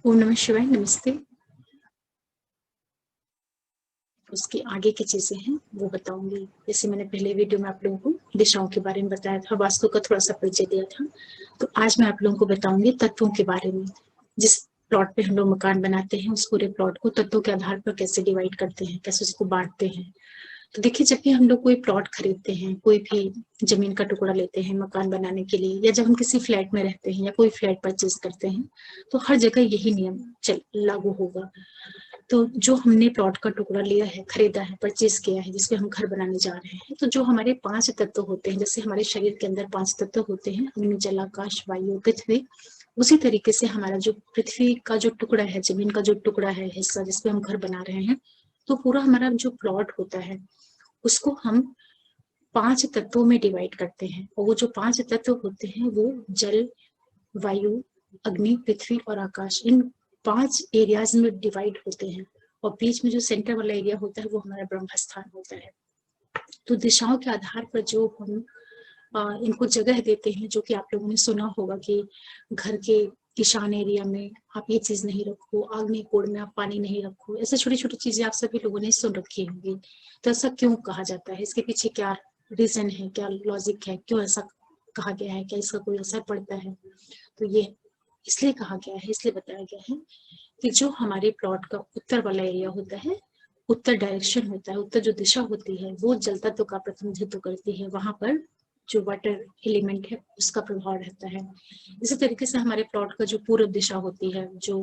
ओम नमः शिवाय। नमस्ते। उसके आगे की चीजें हैं वो बताऊंगी। जैसे मैंने पहले वीडियो में आप लोगों को दिशाओं के बारे में बताया था, वास्तु का थोड़ा सा परिचय दिया था, तो आज मैं आप लोगों को बताऊंगी तत्वों के बारे में। जिस प्लॉट पे हम लोग मकान बनाते हैं उस पूरे प्लॉट को तत्वों के आधार पर कैसे डिवाइड करते हैं, कैसे उसको बांटते हैं। तो देखिए, जब भी हम लोग कोई प्लॉट खरीदते हैं, कोई भी जमीन का टुकड़ा लेते हैं मकान बनाने के लिए, या जब हम किसी फ्लैट में रहते हैं या कोई फ्लैट परचेज करते हैं, तो हर जगह यही नियम लागू होगा। तो जो हमने प्लॉट का टुकड़ा लिया है, खरीदा है, परचेज किया है, जिसपे हम घर बनाने जा रहे हैं, तो जो हमारे 5 तत्व होते हैं, जैसे हमारे शरीर के अंदर 5 तत्व होते हैं, अग्नि, जल, आकाश, वायु, पृथ्वी, उसी तरीके से हमारा जो पृथ्वी का जो टुकड़ा है, जमीन का जो टुकड़ा है, हिस्सा जिसपे हम घर बना रहे हैं, तो पूरा हमारा जो प्लॉट होता है उसको हम 5 तत्वों में डिवाइड करते हैं। और वो जो 5 तत्व होते हैं वो जल, वायु, अग्नि, पृथ्वी और आकाश, इन 5 एरियाज में डिवाइड होते हैं। और बीच में जो सेंटर वाला एरिया होता है वो हमारा ब्रह्म स्थान होता है। तो दिशाओं के आधार पर जो हम इनको जगह देते हैं, जो कि आप लोगों ने सुना होगा कि घर के ईशान एरिया में आप ये चीज नहीं रखो, आग्नेय कोण में आप पानी नहीं रखो, ऐसे छोटी छोटी चीजें आप सभी लोगों ने सुन रखी होंगी। तो ऐसा क्यों कहा जाता है, इसके पीछे क्या रीजन है, क्या लॉजिक है, क्यों ऐसा कहा गया है, क्या इसका कोई असर पड़ता है? तो ये इसलिए कहा गया है, इसलिए बताया गया है कि जो हमारे प्लॉट का उत्तर वाला एरिया होता है, उत्तर डायरेक्शन होता है, उत्तर जो दिशा होती है, वो जल तत्व का प्रतिनिधित्व करती है। वहां पर जो वाटर एलिमेंट है उसका प्रभाव रहता है। इसी तरीके से हमारे प्लॉट का जो पूर्व दिशा होती है, जो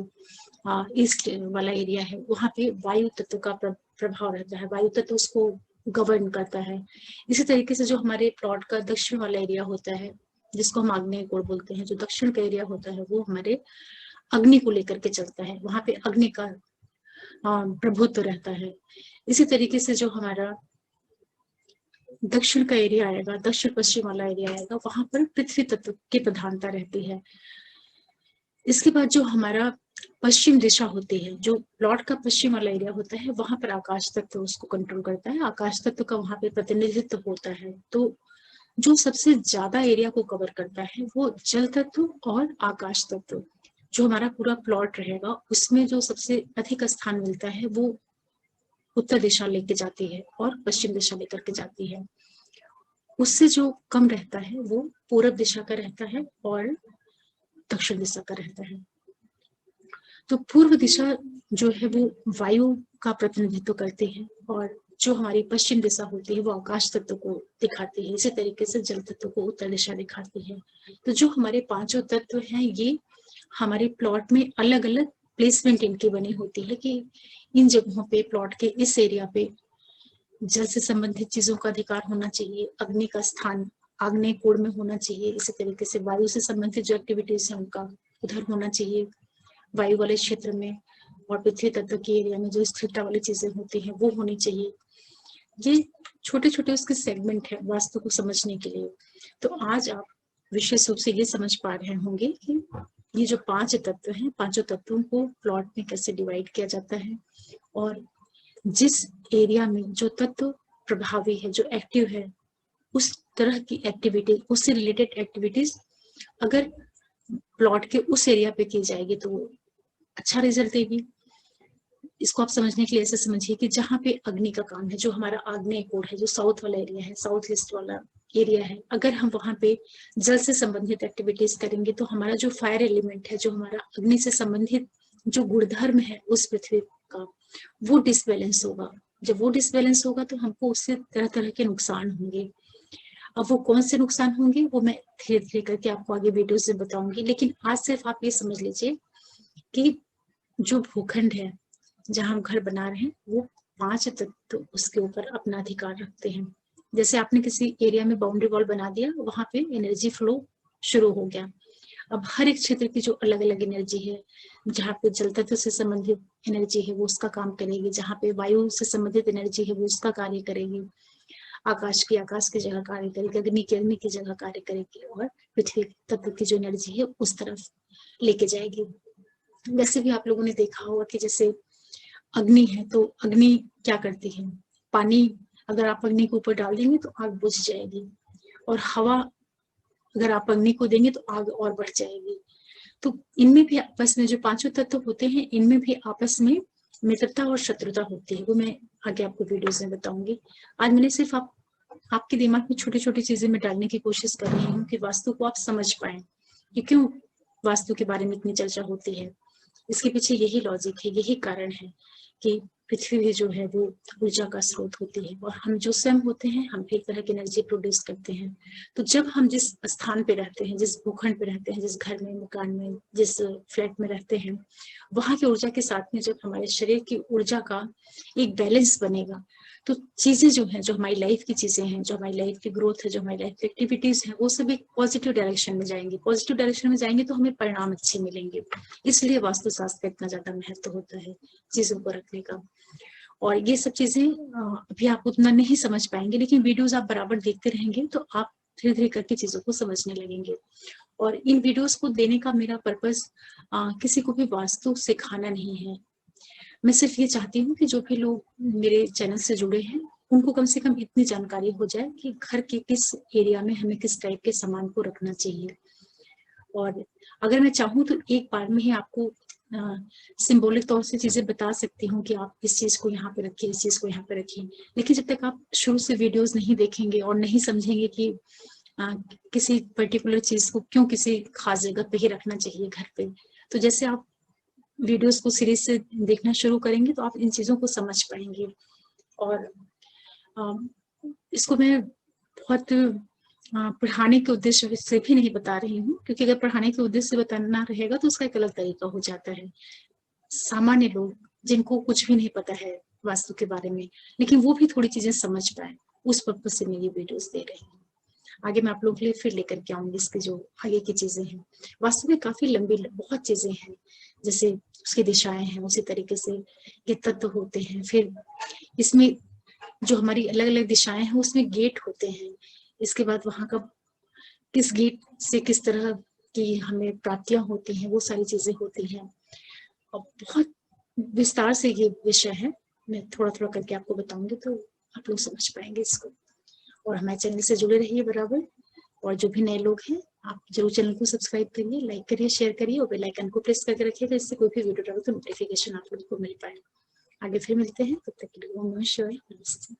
ईस्ट वाला एरिया है, वहां पे वायु तत्व का प्रभाव रहता है, वायु तत्व उसको गवर्न करता है। इसी तरीके से जो हमारे प्लॉट का दक्षिण वाला एरिया होता है, जिसको हम आग्नेय कोण बोलते हैं, जो दक्षिण का एरिया होता है वो हमारे अग्नि को लेकर के चलता है, वहां पे अग्नि का प्रभुत्व रहता है। इसी तरीके से जो हमारा दक्षिण का एरिया आएगा, दक्षिण पश्चिम वाला एरिया आएगा, वहां पर पृथ्वी तत्व की प्रधानता रहती है। इसके बाद जो हमारा पश्चिम दिशा होती है, जो प्लॉट का पश्चिम वाला एरिया होता है, वहां पर आकाश तत्व उसको कंट्रोल करता है, आकाश तत्व का वहां पे प्रतिनिधित्व होता है। तो जो सबसे ज्यादा एरिया को कवर करता है वो जल तत्व और आकाश तत्व। जो हमारा पूरा प्लॉट रहेगा उसमें जो सबसे अधिक स्थान मिलता है वो उत्तर दिशा लेके जाती है और पश्चिम दिशा लेकर के जाती है। उससे जो कम रहता है वो पूर्व दिशा का रहता है और दक्षिण दिशा का रहता है। तो पूर्व दिशा जो है वो वायु का प्रतिनिधित्व करती है, और जो हमारी पश्चिम दिशा होती है वो आकाश तत्व को दिखाती है। इसी तरीके से जल तत्व को उत्तर दिशा दिखाती है। तो जो हमारे 5 तत्व हैं, ये हमारे प्लॉट में अलग अलग प्लेसमेंट इनकी बनी होती है कि इन जगहों पे, प्लॉट के इस एरिया पे जल से संबंधित चीजों का अधिकार होना चाहिए, अग्नि का स्थान आग्नेय कोण में होना चाहिए, इसी तरीके से वायु से संबंधित जो एक्टिविटीज है उनका उधर होना चाहिए, वायु वाले क्षेत्र में, और पृथ्वी तत्व के एरिया में जो स्थिरता वाली चीजें होती हैं वो होनी चाहिए। ये छोटे छोटे उसके सेगमेंट है वास्तु को समझने के लिए। तो आज आप विशेष रूप से ये समझ पा रहे होंगे कि ये जो 5 तत्व हैं, 5 तत्वों को प्लॉट में कैसे डिवाइड किया जाता है, और जिस एरिया में जो तत्व प्रभावी है, जो एक्टिव है, उस तरह की एक्टिविटी, उससे रिलेटेड एक्टिविटीज अगर प्लॉट के उस एरिया पे की जाएगी तो अच्छा रिजल्ट देगी। इसको आप समझने के लिए ऐसे समझिए कि जहाँ पे अग्नि का काम है, जो हमारा आग्नेय कोण है, जो साउथ वाला एरिया है, साउथ ईस्ट वाला एरिया है, अगर हम वहां पे जल से संबंधित एक्टिविटीज करेंगे तो हमारा जो फायर एलिमेंट है, जो हमारा अग्नि से संबंधित जो गुणधर्म है उस पृथ्वी का, वो डिसबैलेंस होगा। जब वो डिसबैलेंस होगा तो हमको उससे तरह तरह के नुकसान होंगे। अब वो कौन से नुकसान होंगे वो मैं धीरे धीरे करके आपको आगे वीडियो से बताऊंगी, लेकिन आज सिर्फ आप ये समझ लीजिए कि जो भूखंड है जहां हम घर बना रहे हैं वो 5 तत्व उसके ऊपर अपना अधिकार रखते हैं। जैसे आपने किसी एरिया में बाउंड्री वॉल बना दिया, वहां पे एनर्जी फ्लो शुरू हो गया। अब हर एक क्षेत्र की जो अलग अलग एनर्जी है, जहाँ पे जल तत्व से संबंधित एनर्जी है वो उसका काम करेगी, जहाँ पे वायु से संबंधित एनर्जी है वो उसका कार्य करेगी, आकाश की जगह कार्य करेगी, अग्नि की जगह कार्य करेगी, और पृथ्वी तत्व की जो एनर्जी है उस तरफ लेके जाएगी। वैसे भी आप लोगों ने देखा होगा कि जैसे अग्नि है तो अग्नि क्या करती है, पानी अगर आप अग्नि के ऊपर डाल देंगे तो आग बुझ जाएगी, और हवा अगर आप अग्नि को देंगे तो आग और बढ़ जाएगी। तो इनमें भी आपस में जो पांचों तत्व होते हैं, इनमें भी आपस में मित्रता और शत्रुता होती है, वो मैं आगे आपको वीडियोस में बताऊंगी। आज मैंने सिर्फ आपके दिमाग में छोटी छोटी चीजें में डालने की कोशिश कर रही हूँ कि वास्तु को आप समझ पाए कि क्यों वास्तु के बारे में इतनी चर्चा होती है। इसके पीछे यही लॉजिक है, यही कारण है कि पृथ्वी भी जो है वो ऊर्जा का स्रोत होती है, और हम जो स्वयं होते हैं हम एक तरह की एनर्जी प्रोड्यूस करते हैं। तो जब हम जिस स्थान पे रहते हैं, जिस भूखंड पे रहते हैं, जिस घर में, मकान में, जिस फ्लैट में रहते हैं, वहां की ऊर्जा के साथ में जब हमारे शरीर की ऊर्जा का एक बैलेंस बनेगा, तो चीजें जो है, जो हमारी लाइफ की चीजें हैं, जो हमारी लाइफ की ग्रोथ है, जो हमारी लाइफ की एक्टिविटीज है, वो सब एक पॉजिटिव डायरेक्शन में जाएंगी। पॉजिटिव डायरेक्शन में जाएंगे तो हमें परिणाम अच्छे मिलेंगे। इसलिए वास्तुशास्त्र का इतना ज्यादा महत्व होता है चीजों को रखने का। और ये सब चीजें अभी आप उतना नहीं समझ पाएंगे, लेकिन वीडियोस आप बराबर देखते रहेंगे तो आप धीरे धीरे करके चीजों को समझने लगेंगे। और इन वीडियोस को देने का मेरा पर्पस किसी को भी वास्तु सिखाना नहीं है। मैं सिर्फ ये चाहती हूँ कि जो भी लोग मेरे चैनल से जुड़े हैं उनको कम से कम इतनी जानकारी हो जाए कि घर के किस एरिया में हमें किस टाइप के सामान को रखना चाहिए। और अगर मैं चाहूँ तो एक बार में ही आपको सिंबॉलिक तौर से चीजें बता सकती हूँ कि आप इस चीज को यहाँ पे रखिए, इस चीज को यहाँ पे रखिए। लेकिन जब तक आप शुरू से वीडियोस नहीं देखेंगे और नहीं समझेंगे कि किसी पर्टिकुलर चीज को क्यों किसी खास जगह पे ही रखना चाहिए घर पे, तो जैसे आप वीडियोस को सीरीज से देखना शुरू करेंगे तो आप इन चीजों को समझ पाएंगे। और इसको मैं बहुत पढ़ाने के उद्देश्य से भी नहीं बता रही हूँ, क्योंकि अगर पढ़ाने के उद्देश्य से बताना रहेगा तो उसका एक अलग तरीका हो जाता है। सामान्य लोग जिनको कुछ भी नहीं पता है वास्तु के बारे में, लेकिन वो भी थोड़ी चीजें समझ पाए, उस पर्पज से मैं ये वीडियोस दे रही हूँ। आगे मैं आप लोगों के लिए फिर लेकर के आऊंगी इसकी जो आगे की चीजें हैं। वास्तु में काफी लंबी बहुत चीजें हैं, जैसे उसकी दिशाएं हैं, उसी तरीके से ये तत्व होते हैं। फिर इसमें जो हमारी अलग अलग दिशाएं हैं उसमें गेट होते हैं। इसके बाद वहां का किस गेट से किस तरह की हमें प्राप्तियां होती हैं, वो सारी चीजें होती हैं। और बहुत विस्तार से ये विषय है, मैं थोड़ा थोड़ा करके आपको बताऊंगी तो आप लोग समझ पाएंगे इसको। और हमारे चैनल से जुड़े रहिए बराबर। और जो भी नए लोग हैं आप जरूर चैनल को सब्सक्राइब करिए, लाइक करिए, शेयर करिए और बेल आइकन को प्रेस करके रखिएगा, इससे कोई भी वीडियो डालो तो नोटिफिकेशन आप लोगों को मिल पाए। आगे फिर मिलते हैं, तब तक के लिए ओम नमः शिवाय, नमस्ते।